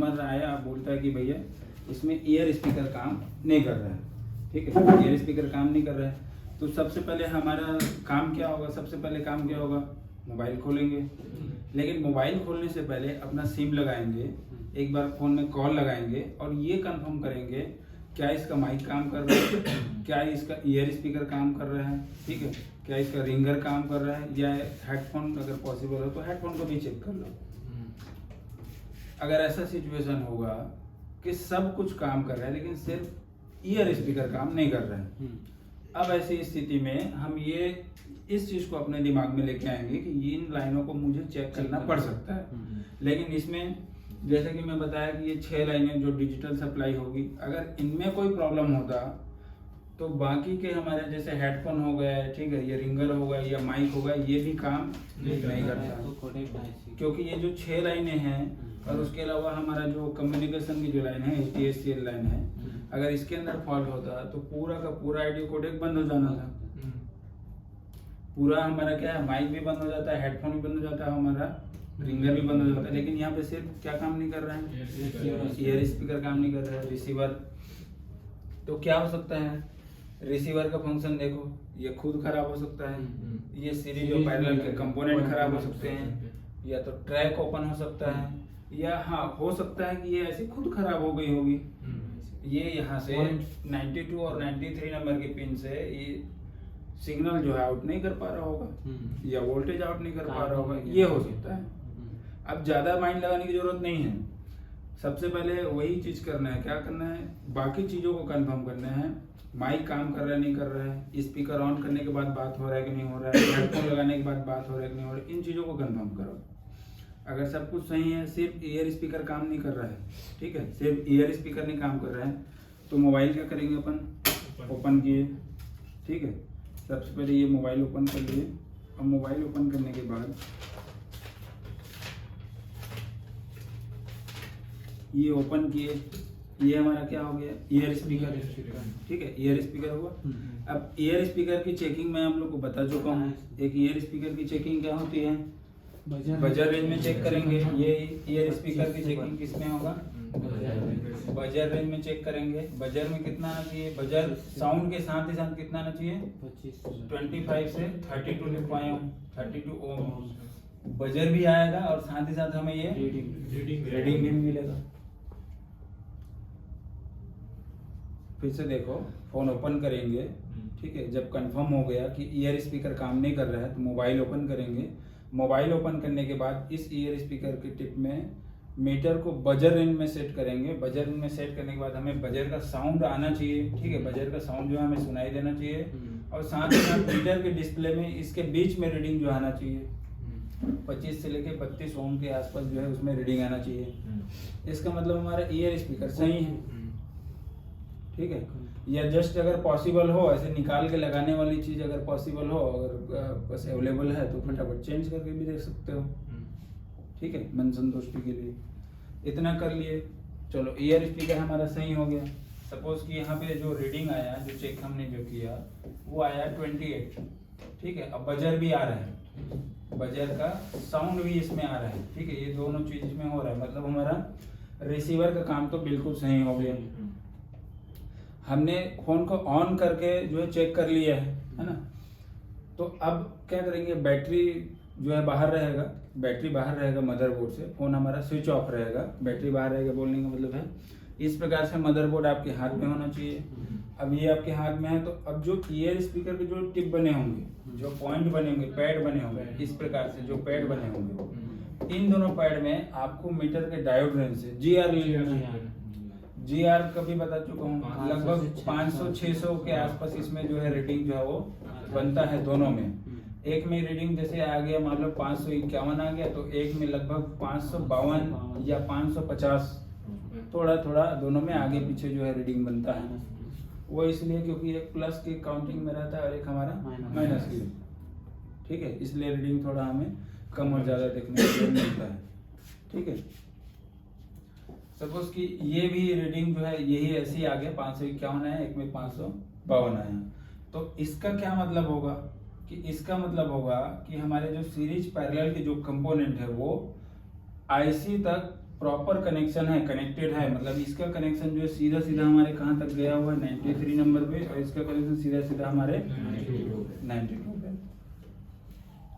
Customer आया, आप बोलता है कि भैया इसमें ईयर स्पीकर काम नहीं कर रहा है, ठीक है, ईयर स्पीकर काम नहीं कर रहा है, तो सबसे पहले हमारा काम क्या होगा, सबसे पहले काम क्या होगा, मोबाइल खोलेंगे। लेकिन मोबाइल खोलने से पहले अपना सिम लगाएंगे, एक बार फ़ोन में कॉल लगाएंगे और ये कंफर्म करेंगे क्या इसका माइक काम कर रहा है, क्या इसका ईयर स्पीकर काम कर रहा है, ठीक है, क्या इसका रिंगर काम कर रहा है, या हेडफोन अगर पॉसिबल हो तो हेडफोन को भी चेक कर लो। अगर ऐसा सिचुएशन होगा कि सब कुछ काम कर रहा है लेकिन सिर्फ ईयर स्पीकर काम नहीं कर रहा है, अब ऐसी स्थिति में हम ये इस चीज़ को अपने दिमाग में लेके आएंगे कि इन लाइनों को मुझे चेक करना पड़ सकता है। लेकिन इसमें जैसे कि मैं बताया कि ये 6 लाइनें जो डिजिटल सप्लाई होगी, अगर इनमें कोई प्रॉब्लम होता तो बाकी के हमारे जैसे हेडफोन हो गया, ठीक है, ये रिंगर हो गया या माइक हो गया, ये भी काम नहीं करता, क्योंकि ये जो 6 लाइनें हैं और उसके अलावा हमारा जो कम्युनिकेशन की जो लाइन है HDSCL लाइन है, अगर इसके अंदर फॉल्ट होता तो पूरा का पूरा ऑडियो कोडेक बंद हो जाना था। पूरा हमारा क्या है, माइक भी बंद हो जाता है, हेडफोन भी बंद हो जाता है, हमारा रिंगर भी बंद हो जाता है। लेकिन यहाँ पे सिर्फ क्या काम नहीं कर रहा है, ईयर स्पीकर काम नहीं कर रहा है। रिसीवर तो क्या हो सकता है, रिसीवर का फंक्शन देखो, ये खुद खराब हो सकता है, ये सीरीज और पैरेलल के कंपोनेंट खराब हो सकते हैं, या तो ट्रैक ओपन हो सकता है, या हाँ हो सकता है कि ये ऐसे खुद खराब हो गई होगी, ये यहाँ से 92 और 93 नंबर के पिन से ये सिग्नल जो है आउट नहीं कर पा रहा होगा, या वोल्टेज आउट नहीं कर पा रहा होगा, ये हो सकता है। अब ज़्यादा माइंड लगाने की जरूरत नहीं है, सबसे पहले वही चीज़ करना है, क्या करना है, बाकी चीज़ों को कंफर्म करना है, माइक काम कर रहा है नहीं कर रहा है, स्पीकर ऑन करने के बाद बात हो रहा है कि नहीं हो रहा है, हेडफोन लगाने के बाद बात हो रहा है कि नहीं हो रहा है, इन चीज़ों को कंफर्म करो। अगर सब कुछ सही है, सिर्फ ईयर स्पीकर काम नहीं कर रहा है, ठीक है, सिर्फ ईयर स्पीकर नहीं काम कर रहा है, तो मोबाइल क्या करेंगे अपन, ओपन किए, ठीक है, सबसे पहले ये मोबाइल ओपन कर लिए, और मोबाइल ओपन करने के बाद ये ओपन किए, ये हमारा क्या हो गया, ईयर स्पीकर, ठीक है, ईयर स्पीकर हुआ। अब ईयर स्पीकर की चेकिंग मैं हम लोग को बता चुका हूँ, एक ईयर स्पीकर की चेकिंग क्या होती है, बजर रेंज में चेक करेंगे। ये ईयर स्पीकर की चेकिंग किस में होगा, बजर रेंज में चेक करेंगे। बजर में कितना आना चाहिए, बजर साउंड के साथ ही साथ कितना आना चाहिए, 25 से 32 ओम बजर भी आएगा और साथ ही साथ हमें ये रीडिंग भी मिलेगा। फिर से देखो, फोन ओपन करेंगे, ठीक है, जब कंफर्म हो गया कि ईयर स्पीकर काम नहीं कर रहा है तो मोबाइल ओपन करेंगे। मोबाइल ओपन करने के बाद इस ईयर स्पीकर की टिप में मीटर को बजर रेंज में सेट करेंगे। बजर रेंज में सेट करने के बाद हमें बजर का साउंड आना चाहिए, ठीक है, बजर का साउंड जो है हमें सुनाई देना चाहिए, और साथ ही साथ मीटर के डिस्प्ले में इसके बीच में रीडिंग जो आना चाहिए, 25 से लेके 32 ओम के आसपास जो है उसमें रीडिंग आना चाहिए। इसका मतलब हमारा ईयर स्पीकर सही है, ठीक है। या जस्ट अगर पॉसिबल हो, ऐसे निकाल के लगाने वाली चीज अगर पॉसिबल हो, अगर बस अवेलेबल है तो फटाफट चेंज करके भी देख सकते हो, ठीक है, मन संतुष्टि के लिए। इतना कर लिए, चलो ईयर स्पीकर हमारा सही हो गया। सपोज कि यहाँ पे जो रीडिंग आया, जो चेक हमने जो किया वो आया 28, ठीक है। अब बजर भी आ रहा है, बजर का साउंड भी इसमें आ रहा है, ठीक है, ये दोनों चीज इसमें हो रहा है, मतलब हमारा रिसीवर का काम तो बिल्कुल सही हो गया। हमने फोन को ऑन करके जो है चेक कर लिया है ना। तो अब क्या करेंगे, बैटरी जो है बाहर रहेगा, बैटरी बाहर रहेगा मदरबोर्ड से, फोन हमारा स्विच ऑफ रहेगा, बैटरी बाहर रहेगा, बोलने का मतलब है इस प्रकार से मदरबोर्ड आपके हाथ में होना चाहिए। अब ये आपके हाथ में है, तो अब जो ईयर स्पीकर के जो टिप बने होंगे, जो पॉइंट बने होंगे, पैड बने होंगे, इस प्रकार से जो पैड बने होंगे, इन दोनों पैड में आपको मीटर के डायोड रेंज से GR ले लेना है। GR कभी बता चुका हूँ, लगभग 500-600 के आसपास इसमें जो है रीडिंग जो है वो बनता है दोनों में। एक में रीडिंग जैसे आ गया, मान लो 551 आ गया, तो एक में लगभग 552 या 550, थोड़ा थोड़ा दोनों में आगे पीछे जो है रीडिंग बनता है। वो इसलिए क्योंकि एक प्लस की काउंटिंग में रहता है और एक हमारा माइनस की, ठीक है, इसलिए रीडिंग थोड़ा हमें कम और ज्यादा देखने को मिलता है, ठीक है। सपोज कि ये भी रीडिंग जो है यही ऐसी आ गया, 551 है, एक में 552 आया, तो इसका क्या मतलब होगा कि इसका मतलब होगा कि हमारे जो सीरीज पैरेलल के जो कंपोनेंट है वो IC तक प्रॉपर कनेक्शन है, कनेक्टेड है, मतलब इसका कनेक्शन जो है सीधा सीधा हमारे कहाँ तक गया हुआ है 93 नंबर पे, और इसका कनेक्शन सीधा सीधा हमारे 92 पे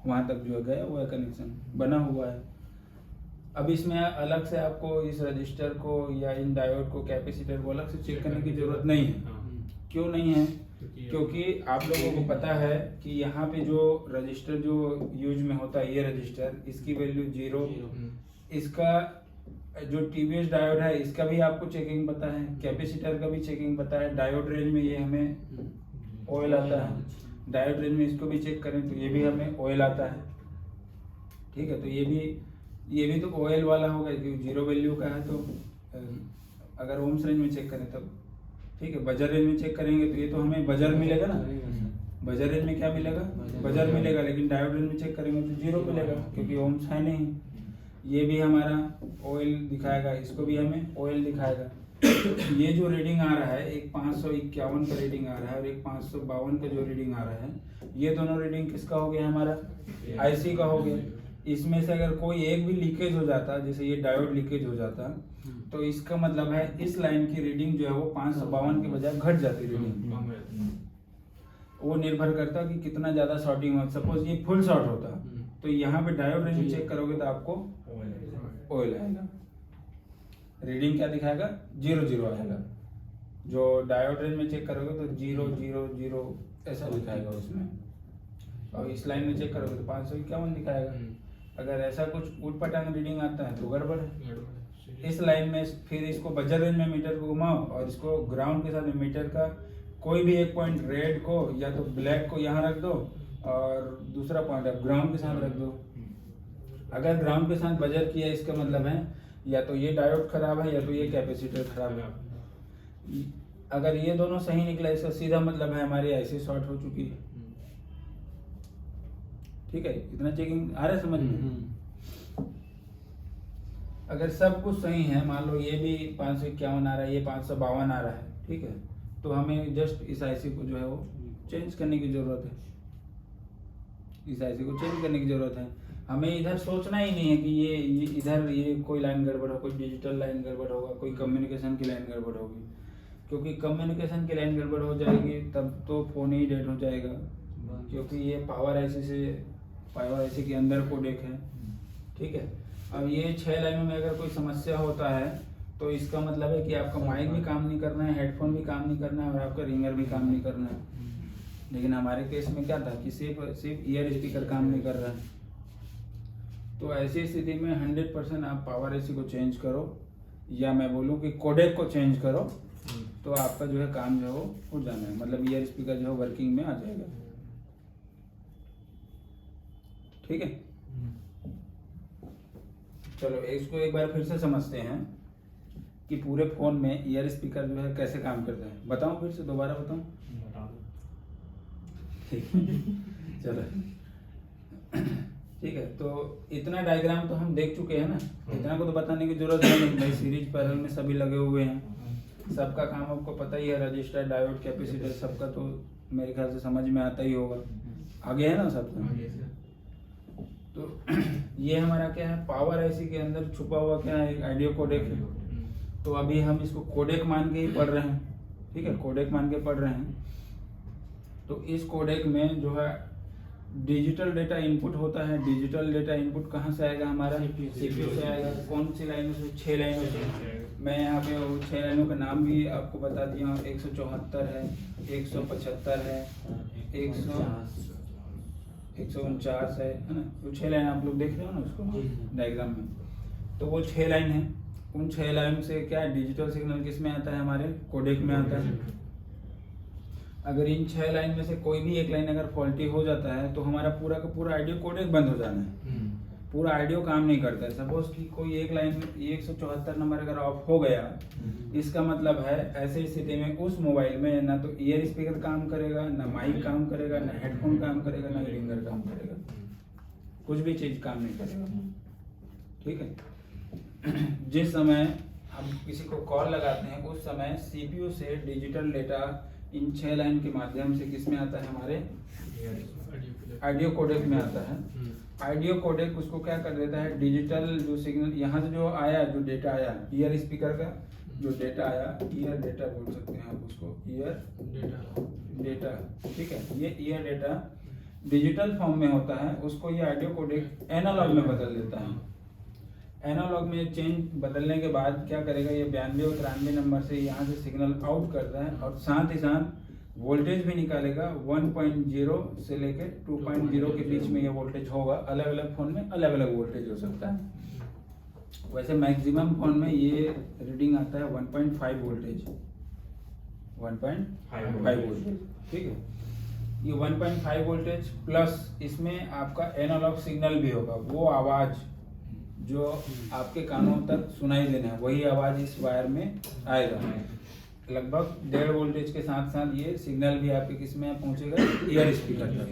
वहाँ तक जो है गया हुआ है, कनेक्शन बना हुआ है। अब इसमें अलग से आपको इस रजिस्टर को या इन डायोड को, कैपेसिटर को अलग से चेक करने की जरूरत नहीं है। क्यों नहीं है? क्योंकि आप लोगों को पता है कि यहाँ पे जो रजिस्टर जो यूज में होता है, ये रजिस्टर, इसकी वैल्यू 0, इसका जो टीवीएस डायोड है इसका भी आपको चेकिंग पता है, कैपेसिटर का भी चेकिंग पता है। डायोड रेंज में ये हमें ऑयल आता है, डायोड रेंज में इसको भी चेक करें तो ये भी हमें ऑयल आता है, ठीक है। तो ये भी तो ऑयल वाला होगा क्योंकि 0 वैल्यू का है। तो अगर ओम्स रेंज में चेक करें तब ठीक है, बजर रेंज में चेक करेंगे तो ये तो हमें बजर मिलेगा ना, बजर रेंज में क्या मिलेगा, बजर मिलेगा, लेकिन डायोड रेंज में चेक करेंगे तो 0 मिलेगा क्योंकि ओम्स है नहीं। ये भी हमारा ऑयल दिखाएगा, इसको भी हमें ऑयल दिखाएगा। ये जो रीडिंग आ रहा है, एक 551 का रीडिंग आ रहा है और एक 552 का जो रीडिंग आ रहा है, ये दोनों रीडिंग किसका हो गया, हमारा आईसी का हो गया। इसमें से अगर कोई एक भी लीकेज हो जाता, जैसे ये डायोड लीकेज हो जाता, तो इसका मतलब है इस लाइन की रीडिंग जो है वो 552 के बजाय घट जाती रीडिंग। वो निर्भर करता कि कितना ज्यादा शॉर्टिंग हो। सपोज ये फुल शॉर्ट होता तो यहाँ पे डायोड रेंज चेक करोगे तो आपको ऑयल आएगा, रीडिंग क्या दिखाएगा, 0 आएगा। जो डायोड रेंज में चेक करोगे तो 0 ऐसा दिखाएगा उसमें, और इस लाइन में चेक करोगे तो 551 दिखाएगा। अगर ऐसा कुछ उटपटांग रीडिंग आता है तो गड़बड़ है। इस लाइन में फिर इसको बजर रेंज में मीटर को घुमाओ और इसको ग्राउंड के साथ मीटर का कोई भी एक पॉइंट रेड को या तो ब्लैक को यहाँ रख दो और दूसरा पॉइंट आप ग्राउंड के साथ रख दो। अगर ग्राउंड के साथ बजर किया इसका मतलब है या तो ये डायोड खराब है या तो ये कैपेसिटर खराब है। अगर ये दोनों सही निकला इसका सीधा मतलब है हमारी आईसी शॉर्ट हो चुकी है, ठीक है। इतना चेकिंग आ रहा है समझ में। अगर सब कुछ सही है, मान लो ये भी 551 आ रहा है, ये 552 आ रहा है, ठीक है, तो हमें जस्ट इस आईसी को जो है वो चेंज करने की जरूरत है। इस आईसी को चेंज करने की जरूरत है। हमें इधर सोचना ही नहीं है कि ये इधर ये कोई लाइन गड़बड़ हो, कोई डिजिटल लाइन गड़बड़ होगा, कोई कम्युनिकेशन की लाइन गड़बड़ होगी। क्योंकि कम्युनिकेशन की लाइन गड़बड़ हो जाएगी तब तो फोन ही डेड हो जाएगा, क्योंकि ये पावर आईसी के अंदर कोडेक है, ठीक है। अब ये 6 लाइनों में अगर कोई समस्या होता है तो इसका मतलब है कि आपका माइक भी काम नहीं करना है, हेडफोन भी काम नहीं करना है और आपका रिंगर भी काम नहीं करना है। लेकिन हमारे केस में क्या था कि सिर्फ ईयर स्पीकर काम नहीं कर रहा है। तो ऐसी स्थिति में 100% आप पावर एसी को चेंज करो, या मैं बोलूँ कि कोडेक को चेंज करो, तो आपका जो है काम जो है वो हो जाना है, मतलब ईयर स्पीकर जो है वर्किंग में आ जाएगा, ठीक है। चलो इसको एक बार फिर से समझते हैं कि पूरे फोन में ईयर स्पीकर जो है कैसे काम करता है। बताऊं फिर से, दोबारा बताऊं? ठीक है चलो ठीक है। तो इतना डायग्राम तो हम देख चुके हैं ना, इतना को तो बताने की जरूरत है नहीं भाई, सीरीज पैरेलल में सभी लगे हुए हैं, सबका काम आपको पता ही है, रजिस्टर डायोड कैपेसिटर सबका तो मेरे ख्याल से समझ में आता ही होगा, आगे है ना सबका। तो ये हमारा क्या है, पावर आईसी के अंदर छुपा हुआ क्या है, एक ऑडियो कोडेक है। तो अभी हम इसको कोडेक मान के ही पढ़ रहे हैं, ठीक है, कोडेक मान के पढ़ रहे हैं। तो इस कोडेक में जो है डिजिटल डेटा इनपुट होता है। डिजिटल डेटा इनपुट कहाँ से आएगा, हमारा सीपीयू से आएगा। कौन सी लाइनों से, 6 लाइनों से। मैं यहाँ पे वो 6 लाइनों का नाम भी आपको बता दिया हूँ, 174 है, 175 है, 149 है ना। तो 6 लाइन आप लोग देख रहे हो ना उसको डायग्राम में, तो वो 6 लाइन है। उन 6 लाइन से क्या डिजिटल सिग्नल किस में आता है, हमारे कोडेक में आता है। अगर इन 6 लाइन में से कोई भी एक लाइन अगर फॉल्टी हो जाता है तो हमारा पूरा का पूरा ऑडियो कोडेक बंद हो जाना है, पूरा ऑडियो काम नहीं करता है। सपोज कि कोई एक लाइन 174 नंबर अगर ऑफ हो गया, इसका मतलब है ऐसे स्थिति में उस मोबाइल में ना तो ईयर स्पीकर काम करेगा, ना माइक काम करेगा, ना हेडफोन काम करेगा, ना रिंगर काम करेगा, कुछ भी चीज काम नहीं करेगा, ठीक है। जिस समय हम किसी को कॉल लगाते हैं उस समय सीपीयू से डिजिटल डेटा इन 6 लाइन के माध्यम से किस में आता है, हमारे ऑडियो कोडेक में आता है। ऑडियो कोडेक उसको क्या कर देता है, डिजिटल जो सिग्नल यहाँ से जो आया, जो डेटा आया ईयर स्पीकर का जो डेटा आया, ईयर डेटा बोल सकते हैं आप उसको, ईयर डेटा, ठीक है। ये ईयर डेटा डिजिटल फॉर्म में होता है, उसको ये ऑडियो कोडेक एनालॉग में बदल देता है। एनालॉग में चेंज बदलने के बाद क्या करेगा, ये 92 और 93 नंबर से यहाँ से सिग्नल आउट करता है और साथ ही साथ वोल्टेज भी निकालेगा। 1.0 से लेके 2.0 के बीच में ये वोल्टेज होगा। अलग अलग फोन में अलग अलग वोल्टेज हो सकता है। वैसे मैक्सिमम फोन में ये रीडिंग आता है 1.5 वोल्टेज, 1.5 वोल्टेज, ठीक है। ये 1.5 वोल्टेज प्लस इसमें आपका एनालॉग सिग्नल भी होगा। वो आवाज जो आपके कानों तक सुनाई देना है, वही आवाज इस वायर में आएगा। लगभग 1.5 वोल्टेज के साथ साथ ये सिग्नल भी आपके किस में पहुंचेगा, ईयर स्पीकर तक,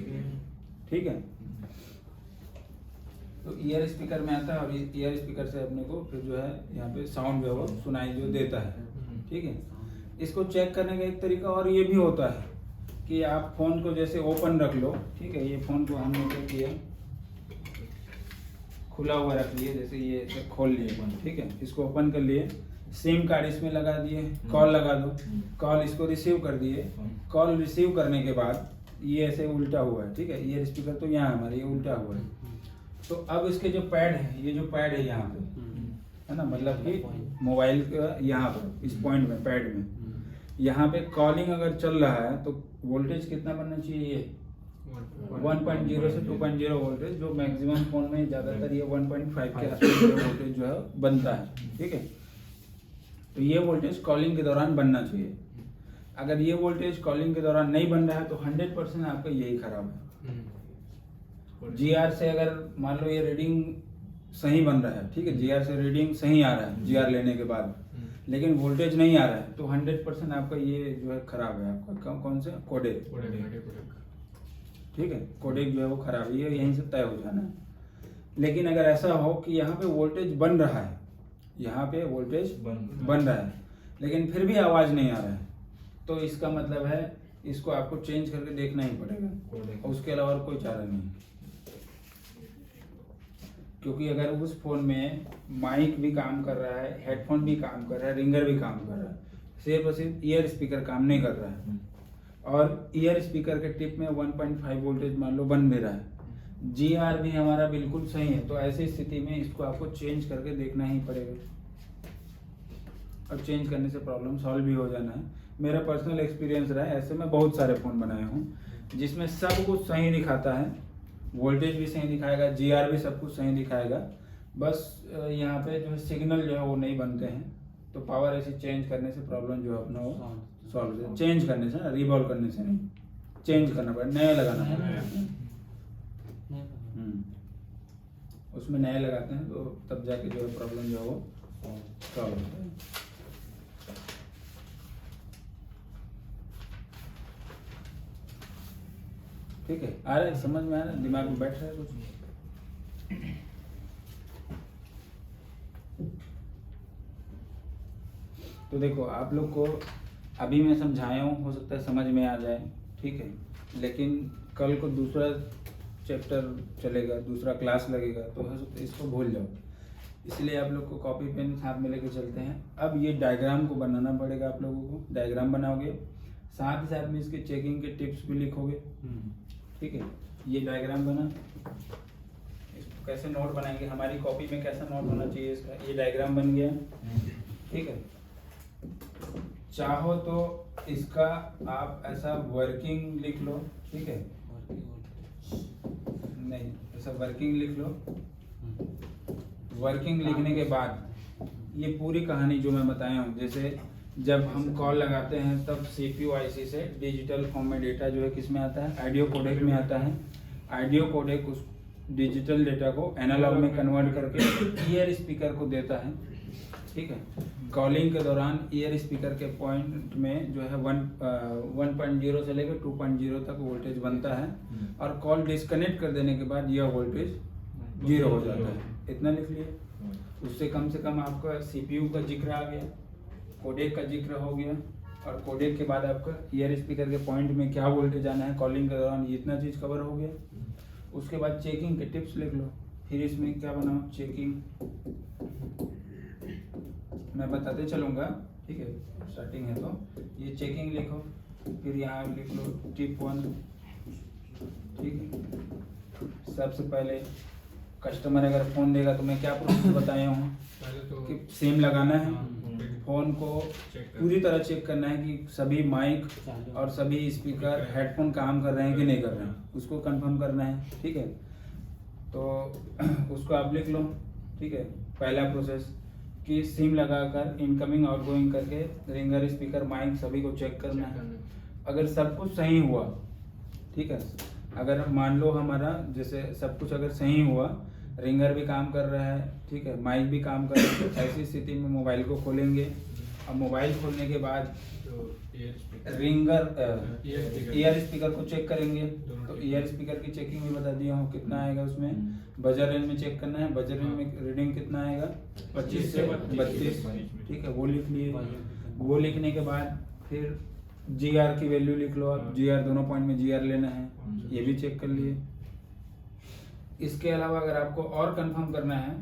ठीक है। तो ईयर स्पीकर में आता है और ईयर स्पीकर से अपने को फिर जो है यहाँ पे साउंड जो है वो सुनाई जो देता है, ठीक है। इसको चेक करने का एक तरीका और ये भी होता है कि आप फोन को जैसे ओपन रख लो, ठीक है। ये फोन को हमने क्या किया, खुला हुआ रख लिए, जैसे ये खोल लिए फोन, ठीक है। इसको ओपन कर लिए, सिम कार्ड इसमें लगा दिए, कॉल लगा दो, कॉल इसको रिसीव कर दिए। कॉल रिसीव करने के बाद ये ऐसे उल्टा हुआ है, ठीक है। ईयर स्पीकर तो यहाँ हमारे ये उल्टा हुआ है। तो अब इसके जो पैड है, ये जो पैड है यहाँ पे है ना, मतलब कि मोबाइल का यहाँ पर इस पॉइंट में पैड में यहाँ पे कॉलिंग अगर चल रहा है तो वोल्टेज कितना बनना चाहिए, ये 1.0 से 2.0 वोल्टेज, जो मैक्सिमम फोन में ज्यादातर ये 1.5 के आसपास वोल्टेज जो है बनता है, ठीक है। तो ये वोल्टेज कॉलिंग के दौरान बनना चाहिए। अगर ये वोल्टेज कॉलिंग के दौरान नहीं बन रहा है तो 100% आपका यही खराब है। जीआर से अगर मान लो ये रीडिंग सही बन रहा है, ठीक है, जीआर से रीडिंग सही आ रहा है जीआर लेने के बाद, लेकिन वोल्टेज नहीं आ रहा है तो 100% आपका ये जो है खराब है। आपका कौन सा, कोडेक, ठीक है। कोडेक जो है वो खराब है, यहीं से तय हो जाना है। लेकिन अगर ऐसा हो कि यहाँ पे वोल्टेज बन रहा है, यहाँ पे वोल्टेज बन रहा है लेकिन फिर भी आवाज नहीं आ रहा है, तो इसका मतलब है इसको आपको चेंज करके देखना ही पड़ेगा, उसके अलावा और कोई चारा नहीं। क्योंकि अगर उस फोन में माइक भी काम कर रहा है, हेडफोन भी काम कर रहा है, रिंगर भी काम कर रहा है, सिर्फ और सिर्फ ईयर स्पीकर काम नहीं कर रहा है और ईयर स्पीकर के टिप में 1.5 वोल्टेज मान लो बन भी रहा है, जीआर भी हमारा बिल्कुल सही है, तो ऐसी स्थिति में इसको आपको चेंज करके देखना ही पड़ेगा और चेंज करने से प्रॉब्लम सॉल्व भी हो जाना है। मेरा पर्सनल एक्सपीरियंस रहा है, ऐसे मैं बहुत सारे फ़ोन बनाए हूँ जिसमें सब कुछ सही दिखाता है, वोल्टेज भी सही दिखाएगा, जीआर भी सब कुछ सही दिखाएगा, बस यहाँ पे जो है सिग्नल जो है वो नहीं बनते हैं। तो पावर ऐसी चेंज करने से प्रॉब्लम जो है अपना वो सॉल्व हो, चेंज करने से ना, रिवॉल्व करने से नहीं, चेंज करना पड़ेगा, नया लगाना पड़ेगा। उसमें नए लगाते हैं तो तब जाके जो है प्रॉब्लम जो है वो सॉल्व होता है। ठीक है, आ रहा है, समझ में आ रहा है, दिमाग में बैठ रहा है कुछ। तो देखो आप लोग को अभी मैं समझाया हूँ, हो सकता है समझ में आ जाए, ठीक है, लेकिन कल को दूसरा चैप्टर चलेगा, दूसरा क्लास लगेगा तो हो सकता है इसको भूल जाओ। इसलिए आप लोग को कॉपी पेन साथ में लेके चलते हैं। अब ये डायग्राम को बनाना पड़ेगा आप लोगों को, डायग्राम बनाओगे, साथ ही साथ में इसके चेकिंग के टिप्स भी लिखोगे, ठीक है। ये डायग्राम बना, इसको कैसे नोट बनाएंगे, हमारी कॉपी में कैसा नोट होना चाहिए इसका, ये डायग्राम बन गया, ठीक है। चाहो तो इसका आप ऐसा वर्किंग लिख लो, ठीक है, नहीं ऐसा वर्किंग लिख लो। वर्किंग लिखने के बाद ये पूरी कहानी जो मैं बताया हूँ, जैसे जब हम कॉल लगाते हैं तब CPU IC से डिजिटल फॉर्म में डेटा जो है किस में आता है, ऑडियो कोडेक में आता है। ऑडियो कोडेक उस डिजिटल डेटा को एनालॉग में कन्वर्ट करके ईयर स्पीकर को देता है, ठीक है। कॉलिंग के दौरान ईयर स्पीकर के पॉइंट में जो है 1.0 से लेकर 2.0 तक वोल्टेज बनता है और कॉल डिस्कनेक्ट कर देने के बाद यह वोल्टेज 0 हो जाता है। इतना लिख लिए, उससे कम से कम आपका CPU का जिक्र आ गया, कोडेक का जिक्र हो गया, और कोडेक के बाद आपका ईयर स्पीकर के पॉइंट में क्या वोल्टेज आना है, कॉलिंग के दौरान इतना चीज़ कवर हो गया। उसके बाद चेकिंग के टिप्स लिख लो। फिर इसमें क्या बनाओ, चेकिंग मैं बताते चलूँगा, ठीक है, स्टार्टिंग है तो ये चेकिंग लिखो। फिर यहाँ लिख लो टिप 1, ठीक है। सबसे पहले कस्टमर अगर फ़ोन देगा तो मैं क्या प्रोसेस बताया हूँ कि सिम लगाना है, फ़ोन को पूरी तरह चेक करना है कि सभी माइक और सभी स्पीकर हेडफोन काम कर रहे हैं कि नहीं कर रहे हैं, उसको कंफर्म करना है, ठीक है। तो उसको आप लिख लो, ठीक है। पहला प्रोसेस कि सिम लगाकर इनकमिंग आउटगोइंग करके रिंगर, स्पीकर, माइक सभी को चेक करना है। अगर सब कुछ सही हुआ, ठीक है, अगर मान लो हमारा जैसे सब कुछ अगर सही हुआ, रिंगर भी काम कर रहा है, ठीक है, माइक भी काम कर रहा है, तो ऐसी स्थिति में मोबाइल को खोलेंगे। अब मोबाइल खोलने के बाद रिंगर ईयर स्पीकर को चेक करेंगे। तो ईयर स्पीकर की चेकिंग भी बता दिया हूँ कितना आएगा उसमें। बजर रेंज में चेक करना है, बजर रेंज में रीडिंग कितना आएगा 25 से 32, ठीक है, वो लिख लिए। वो लिखने के बाद फिर GR की वैल्यू लिख लो आप, GR दोनों पॉइंट में GR लेना है, ये भी चेक कर लिए। इसके अलावा अगर आपको और कंफर्म करना है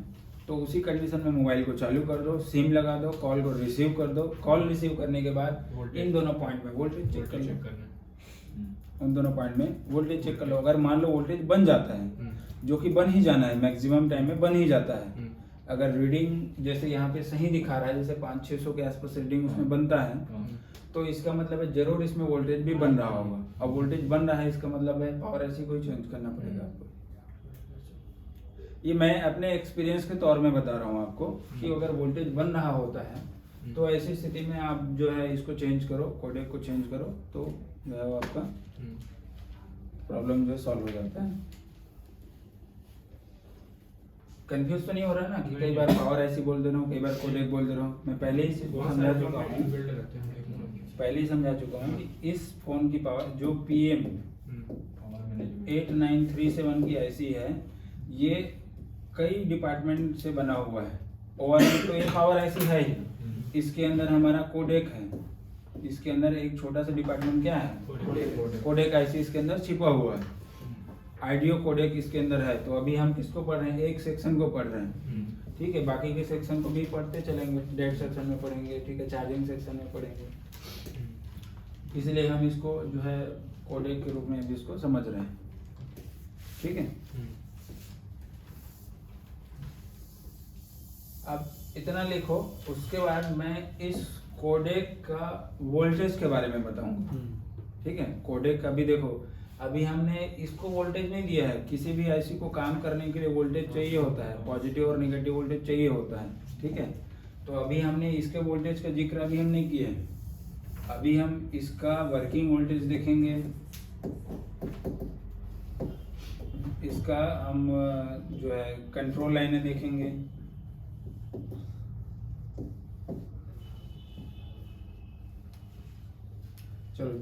तो उसी कंडीशन में मोबाइल को चालू कर दो, सिम लगा दो, कॉल को रिसीव कर दो। कॉल रिसीव करने के बाद इन दोनों पॉइंट में वोल्टेज चेक कर लो। उन दोनों पॉइंट में वोल्टेज चेक कर लो। अगर मान लो वोल्टेज बन जाता है, जो कि बन ही जाना है, मैक्सिमम टाइम में बन ही जाता है। अगर रीडिंग जैसे यहाँ पे सही दिखा रहा है, जैसे 500-600 के आसपास रीडिंग उसमें बनता है, तो इसका मतलब है जरूर इसमें वोल्टेज भी बन रहा होगा। अब वोल्टेज बन रहा है, इसका मतलब है पावर ऐसी कोई चेंज करना पड़ेगा आपको। ये मैं अपने एक्सपीरियंस के तौर में बता रहा हूँ आपको कि अगर वोल्टेज बन रहा होता है तो ऐसी स्थिति में आप जो है इसको चेंज करो, कोडेक को चेंज करो, तो जो है आपका प्रॉब्लम जो है सॉल्व हो जाता है। कंफ्यूज तो नहीं हो रहा है ना कि कई बार पावर ऐसी बोल दे रहा हूँ, कई बार कोडेक बोल दे रहा हूँ। मैं पहले ही समझा चुका हूँ कि इस फोन की पावर जो PM 8937 की IC है, ये कई डिपार्टमेंट से बना हुआ है। ओवरऑल तो ये पावर IC है ही, इसके अंदर हमारा कोडेक है, इसके अंदर एक छोटा सा डिपार्टमेंट क्या है, कोडेक IC इसके अंदर छिपा हुआ है। आइडियो कोडेक इसके अंदर है। तो अभी हम किसको पढ़ रहे हैं, एक सेक्शन को पढ़ रहे हैं, ठीक है। बाकी के सेक्शन को भी पढ़ते चलेंगे, डेट सेक्शन में पढ़ेंगे, ठीक है, चार्जिंग सेक्शन में पढ़ेंगे। इसलिए हम इसको जो है कोडेक के रूप में भी इसको समझ रहे हैं, ठीक है। अब इतना लिखो, उसके बाद मैं इस कोडेक का वोल्टेज के बारे में बताऊंगा, ठीक है। कोडेक का भी देखो, अभी हमने इसको वोल्टेज नहीं दिया है। किसी भी IC को काम करने के लिए वोल्टेज चाहिए होता है, पॉजिटिव और नेगेटिव वोल्टेज चाहिए होता है, ठीक है। तो अभी हमने इसके वोल्टेज का जिक्र अभी हम नहीं किया है। अभी हम इसका वर्किंग वोल्टेज देखेंगे, इसका हम जो है कंट्रोल लाइनें देखेंगे। चलो